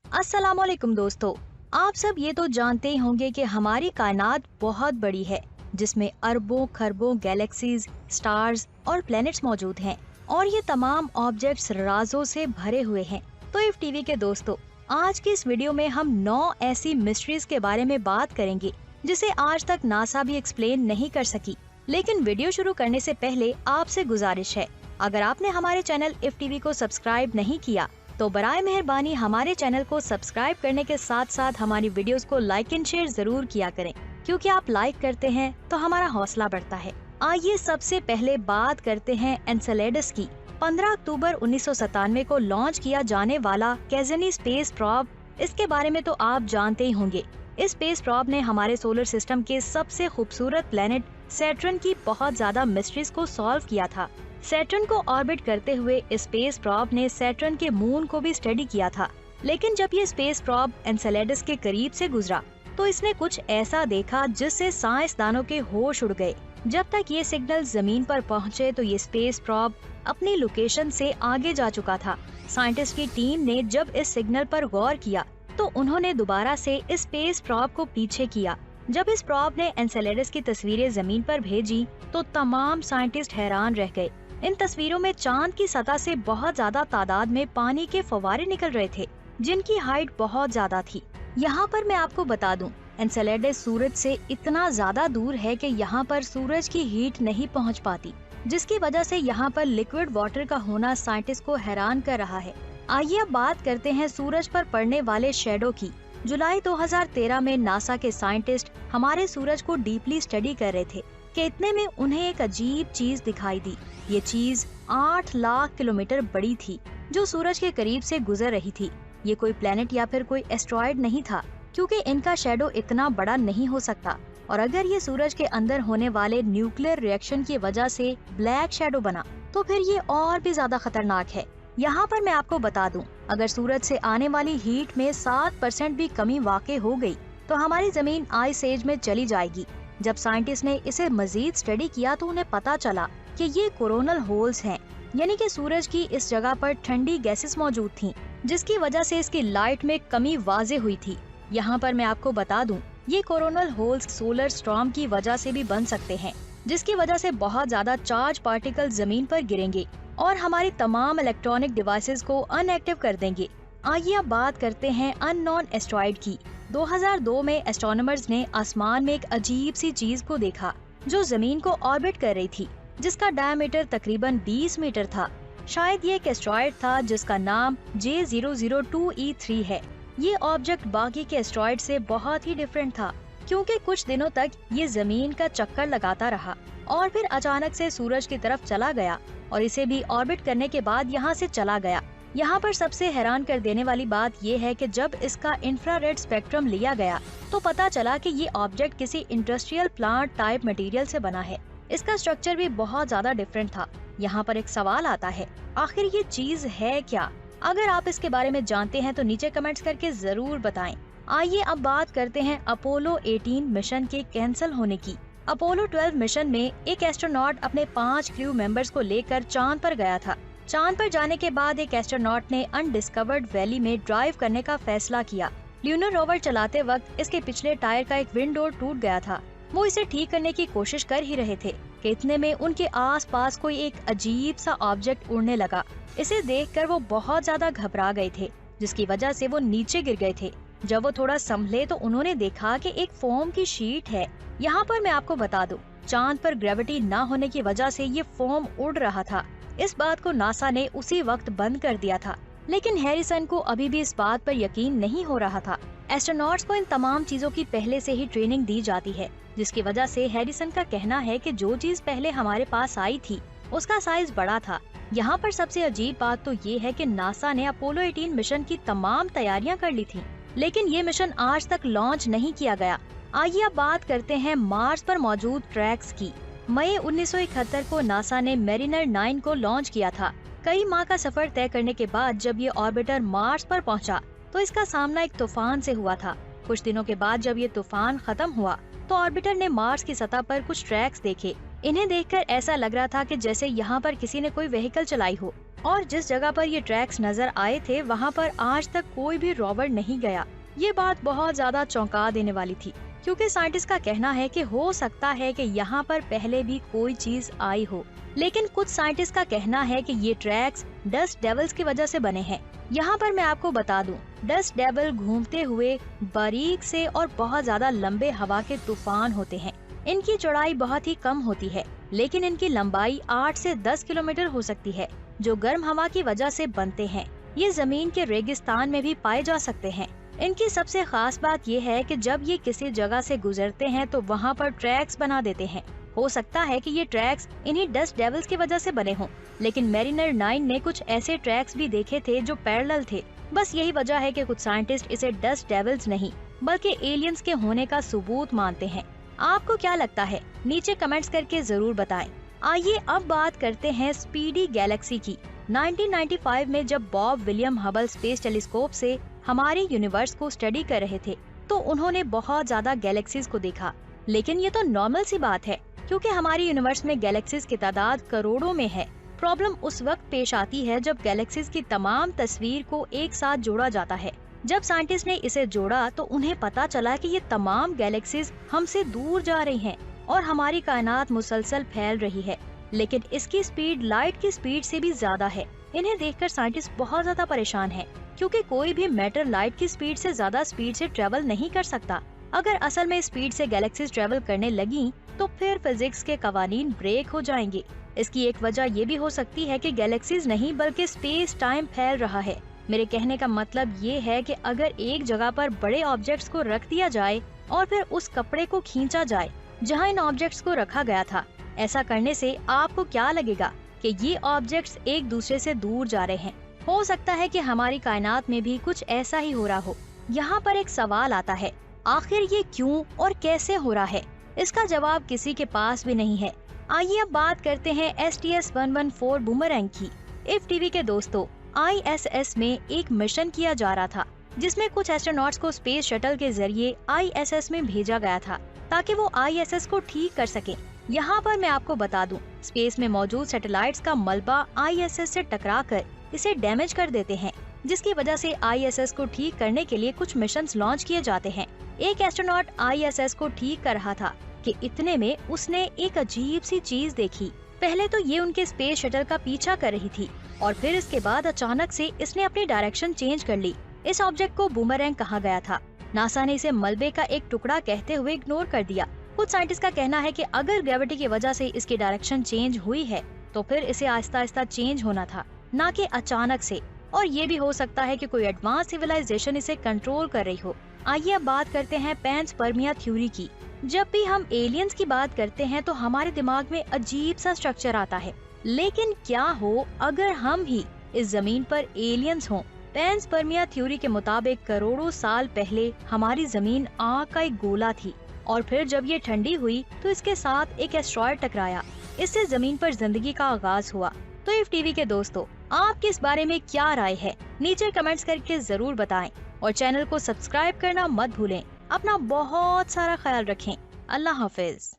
अस्सलामुअलैकुम दोस्तों। आप सब ये तो जानते ही होंगे कि हमारी कायनात बहुत बड़ी है, जिसमें अरबों खरबों गैलेक्सीज, स्टार्स और प्लैनेट्स मौजूद हैं और ये तमाम ऑब्जेक्ट्स राजों से भरे हुए हैं। तो इफ टीवी के दोस्तों, आज की इस वीडियो में हम 9 ऐसी मिस्ट्रीज के बारे में बात करेंगे जिसे आज तक नासा भी एक्सप्लेन नहीं कर सकी। लेकिन वीडियो शुरू करने से पहले आपसे गुजारिश है, अगर आपने हमारे चैनल इफ टीवी को सब्सक्राइब नहीं किया तो बराए मेहरबानी हमारे चैनल को सब्सक्राइब करने के साथ साथ हमारी वीडियोस को लाइक एंड शेयर जरूर किया करें, क्योंकि आप लाइक करते हैं तो हमारा हौसला बढ़ता है। आइए सबसे पहले बात करते हैं एनसेलेडस की। 15 अक्टूबर 1997 को लॉन्च किया जाने वाला कैज़नी स्पेस प्रॉब, इसके बारे में तो आप जानते ही होंगे। इस स्पेस प्रॉब ने हमारे सोलर सिस्टम के सबसे खूबसूरत प्लेनेट सैटर्न की बहुत ज्यादा मिस्ट्रीज को सॉल्व किया था। सैटर्न को ऑर्बिट करते हुए इस स्पेस प्रॉब ने सैटर्न के मून को भी स्टडी किया था। लेकिन जब ये स्पेस प्रॉब एनसेलेडस के करीब से गुजरा तो इसने कुछ ऐसा देखा जिससे साइंसदानों के होश उड़ गए। जब तक ये सिग्नल जमीन पर पहुँचे तो ये स्पेस प्रॉब अपनी लोकेशन से आगे जा चुका था। साइंटिस्ट की टीम ने जब इस सिग्नल पर गौर किया तो उन्होंने दोबारा से इस स्पेस प्रॉब को पीछे किया। जब इस प्रॉब ने एनसेलेडस की तस्वीरें जमीन पर भेजी तो तमाम साइंटिस्ट हैरान रह गए। इन तस्वीरों में चांद की सतह से बहुत ज्यादा तादाद में पानी के फव्वारे निकल रहे थे, जिनकी हाइट बहुत ज्यादा थी। यहाँ पर मैं आपको बता दूं, एनसेलेडस सूरज से इतना ज्यादा दूर है कि यहाँ पर सूरज की हीट नहीं पहुँच पाती, जिसकी वजह से यहाँ पर लिक्विड वाटर का होना साइंटिस्ट को हैरान कर रहा है। आइए अब बात करते हैं सूरज पर पड़ने वाले शेडो की। जुलाई 2013 में नासा के साइंटिस्ट हमारे सूरज को डीपली स्टडी कर रहे थे कि इतने में उन्हें एक अजीब चीज दिखाई दी। ये चीज 8 लाख किलोमीटर बड़ी थी, जो सूरज के करीब से गुजर रही थी। ये कोई प्लेनेट या फिर कोई एस्ट्रॉयड नहीं था, क्योंकि इनका शेडो इतना बड़ा नहीं हो सकता। और अगर ये सूरज के अंदर होने वाले न्यूक्लियर रिएक्शन की वजह से ब्लैक शेडो बना तो फिर ये और भी ज्यादा खतरनाक है। यहाँ पर मैं आपको बता दूं, अगर सूरज से आने वाली हीट में 7% भी कमी वाक़ई हो गई तो हमारी जमीन आइस एज में चली जाएगी। जब साइंटिस्ट ने इसे मजीद स्टडी किया तो उन्हें पता चला कि ये कोरोनल होल्स हैं, यानी कि सूरज की इस जगह पर ठंडी गैसेस मौजूद थीं, जिसकी वजह से इसकी लाइट में कमी वाजे हुई थी। यहाँ पर मैं आपको बता दूं, ये कोरोनल होल्स सोलर स्टॉर्म की वजह से भी बन सकते हैं, जिसकी वजह से बहुत ज्यादा चार्ज पार्टिकल जमीन पर गिरेंगे और हमारी तमाम इलेक्ट्रॉनिक डिवाइसेस को अनएक्टिव कर देंगे। आइए अब बात करते हैं अननोन एस्ट्रॉयड की। 2002 में एस्ट्रोनॉमर्स ने आसमान में एक अजीब सी चीज को देखा जो जमीन को ऑर्बिट कर रही थी, जिसका डायमीटर तकरीबन 20 मीटर था। शायद ये एक एस्ट्रॉयड था जिसका नाम J002E3 है। ये ऑब्जेक्ट बाकी के एस्ट्रॉयड से बहुत ही डिफरेंट था, क्योंकि कुछ दिनों तक ये जमीन का चक्कर लगाता रहा और फिर अचानक से सूरज की तरफ चला गया और इसे भी ऑर्बिट करने के बाद यहाँ से चला गया। यहाँ पर सबसे हैरान कर देने वाली बात ये है कि जब इसका इंफ्रारेड स्पेक्ट्रम लिया गया तो पता चला कि ये ऑब्जेक्ट किसी इंडस्ट्रियल प्लांट टाइप मटेरियल से बना है। इसका स्ट्रक्चर भी बहुत ज्यादा डिफरेंट था। यहाँ पर एक सवाल आता है, आखिर ये चीज है क्या? अगर आप इसके बारे में जानते हैं तो नीचे कमेंट्स करके जरूर बताएं। आइए अब बात करते हैं अपोलो 18 मिशन के कैंसिल होने की। अपोलो 12 मिशन में एक एस्ट्रोनॉट अपने 5 क्रू मेंबर्स को लेकर चांद पर गया था। चांद पर जाने के बाद एक एस्ट्रोनॉट ने अनडिस्कवर्ड वैली में ड्राइव करने का फैसला किया। ल्यूनर रोवर चलाते वक्त इसके पिछले टायर का एक विंडो टूट गया था। वो इसे ठीक करने की कोशिश कर ही रहे थे कि इतने में उनके आसपास कोई एक अजीब सा ऑब्जेक्ट उड़ने लगा। इसे देखकर वो बहुत ज्यादा घबरा गए थे, जिसकी वजह से वो नीचे गिर गए थे। जब वो थोड़ा संभले तो उन्होंने देखा कि एक फोम की शीट है। यहाँ पर मैं आपको बता दूं, चांद पर ग्रेविटी न होने की वजह से ये फोम उड़ रहा था। इस बात को नासा ने उसी वक्त बंद कर दिया था, लेकिन हैरिसन को अभी भी इस बात पर यकीन नहीं हो रहा था। एस्ट्रोनॉट्स को इन तमाम चीजों की पहले से ही ट्रेनिंग दी जाती है, जिसकी वजह से हैरिसन का कहना है कि जो चीज पहले हमारे पास आई थी उसका साइज बड़ा था। यहाँ पर सबसे अजीब बात तो ये है कि नासा ने अपोलो 18 मिशन की तमाम तैयारियां कर ली थी, लेकिन ये मिशन आज तक लॉन्च नहीं किया गया। आइए अब बात करते हैं मार्स पर मौजूद ट्रैक्स की। मई 1971 को नासा ने मेरिनर 9 को लॉन्च किया था। कई माह का सफर तय करने के बाद जब ये ऑर्बिटर मार्स पर पहुंचा तो इसका सामना एक तूफान से हुआ था। कुछ दिनों के बाद जब ये तूफान खत्म हुआ तो ऑर्बिटर ने मार्स की सतह पर कुछ ट्रैक्स देखे। इन्हें देखकर ऐसा लग रहा था कि जैसे यहाँ पर किसी ने कोई व्हीकल चलाई हो। और जिस जगह पर ये ट्रैक्स नजर आए थे वहाँ पर आज तक कोई भी रोवर नहीं गया। ये बात बहुत ज्यादा चौंका देने वाली थी, क्योंकि साइंटिस्ट का कहना है कि हो सकता है कि यहाँ पर पहले भी कोई चीज आई हो, लेकिन कुछ साइंटिस्ट का कहना है कि ये ट्रैक्स डस्ट डेविल्स की वजह से बने हैं। यहाँ पर मैं आपको बता दूं, डस्ट डेविल घूमते हुए बारीक से और बहुत ज्यादा लंबे हवा के तूफान होते हैं। इनकी चौड़ाई बहुत ही कम होती है, लेकिन इनकी लंबाई 8 से 10 किलोमीटर हो सकती है, जो गर्म हवा की वजह से बनते हैं। ये जमीन के रेगिस्तान में भी पाए जा सकते हैं। इनकी सबसे खास बात ये है कि जब ये किसी जगह से गुजरते हैं तो वहाँ पर ट्रैक्स बना देते हैं। हो सकता है कि ये ट्रैक्स इन्हीं डस्ट डेविल्स की वजह से बने हों, लेकिन मैरिनर 9 ने कुछ ऐसे ट्रैक्स भी देखे थे जो पैरेलल थे। बस यही वजह है कि कुछ साइंटिस्ट इसे डस्ट डेविल्स नहीं बल्कि एलियंस के होने का सबूत मानते हैं। आपको क्या लगता है? नीचे कमेंट्स करके जरूर बताएं। आइए अब बात करते हैं स्पीडी गैलेक्सी की। 1995 में जब Bob William Hubble space telescope से हमारे यूनिवर्स को स्टडी कर रहे थे तो उन्होंने बहुत ज्यादा गैलेक्सीज को देखा। लेकिन ये तो नॉर्मल सी बात है, क्योंकि हमारे यूनिवर्स में गैलेक्सीज की तादाद करोड़ों में है। प्रॉब्लम उस वक्त पेश आती है जब गैलेक्सीज की तमाम तस्वीर को एक साथ जोड़ा जाता है। जब साइंटिस्ट ने इसे जोड़ा तो उन्हें पता चला कि ये तमाम गैलेक्सीज हमसे दूर जा रही हैं और हमारी कायनात मुसलसल फैल रही है, लेकिन इसकी स्पीड लाइट की स्पीड से भी ज्यादा है। इन्हें देखकर साइंटिस्ट बहुत ज्यादा परेशान हैं, क्योंकि कोई भी मैटर लाइट की स्पीड से ज्यादा स्पीड से ट्रेवल नहीं कर सकता। अगर असल में स्पीड से गैलेक्सीज ट्रेवल करने लगी तो फिर फिजिक्स के कवानीन ब्रेक हो जाएंगे। इसकी एक वजह ये भी हो सकती है कि गैलेक्सीज नहीं बल्कि स्पेस टाइम फैल रहा है। मेरे कहने का मतलब ये है कि अगर एक जगह पर बड़े ऑब्जेक्ट्स को रख दिया जाए और फिर उस कपड़े को खींचा जाए जहां इन ऑब्जेक्ट्स को रखा गया था, ऐसा करने से आपको क्या लगेगा कि ये ऑब्जेक्ट्स एक दूसरे से दूर जा रहे हैं। हो सकता है कि हमारी कायनात में भी कुछ ऐसा ही हो रहा हो। यहाँ पर एक सवाल आता है, आखिर ये क्यों और कैसे हो रहा है? इसका जवाब किसी के पास भी नहीं है। आइए अब बात करते हैं STS-114 बूमरैंग की। इफ टीवी के दोस्तों, ISS में एक मिशन किया जा रहा था जिसमें कुछ एस्ट्रोनॉट्स को स्पेस शटल के जरिए ISS में भेजा गया था ताकि वो ISS को ठीक कर सके। यहाँ पर मैं आपको बता दूं, स्पेस में मौजूद सैटेलाइट्स का मलबा ISS से टकराकर इसे डैमेज कर देते हैं, जिसकी वजह से ISS को ठीक करने के लिए कुछ मिशंस लॉन्च किए जाते हैं। एक एस्ट्रोनॉट ISS को ठीक कर रहा था कि इतने में उसने एक अजीब सी चीज देखी। पहले तो ये उनके स्पेस शटल का पीछा कर रही थी और फिर इसके बाद अचानक से इसने अपनी डायरेक्शन चेंज कर ली। इस ऑब्जेक्ट को बूमरैंग कहा गया था। नासा ने इसे मलबे का एक टुकड़ा कहते हुए इग्नोर कर दिया। कुछ साइंटिस्ट का कहना है कि अगर ग्रेविटी की वजह से इसकी डायरेक्शन चेंज हुई है तो फिर इसे आहिस्ता आहिस्ता चेंज होना था, न कि अचानक से। और ये भी हो सकता है कि कोई एडवांस सिविलाइजेशन इसे कंट्रोल कर रही हो। आइए अब बात करते हैं पैंसपर्मिया थ्योरी की। जब भी हम एलियंस की बात करते हैं तो हमारे दिमाग में अजीब सा स्ट्रक्चर आता है, लेकिन क्या हो अगर हम ही इस जमीन पर एलियंस हों? पैंसपर्मिया थ्योरी के मुताबिक करोड़ों साल पहले हमारी जमीन आग का एक गोला थी और फिर जब ये ठंडी हुई तो इसके साथ एक एस्ट्रॉयड टकराया। इससे जमीन पर जिंदगी का आगाज हुआ। तो इफ टीवी के दोस्तों, आपकी इस बारे में क्या राय है? नीचे कमेंट्स करके जरूर बताएं और चैनल को सब्सक्राइब करना मत भूलें। अपना बहुत सारा ख्याल रखें। अल्लाह हाफिज।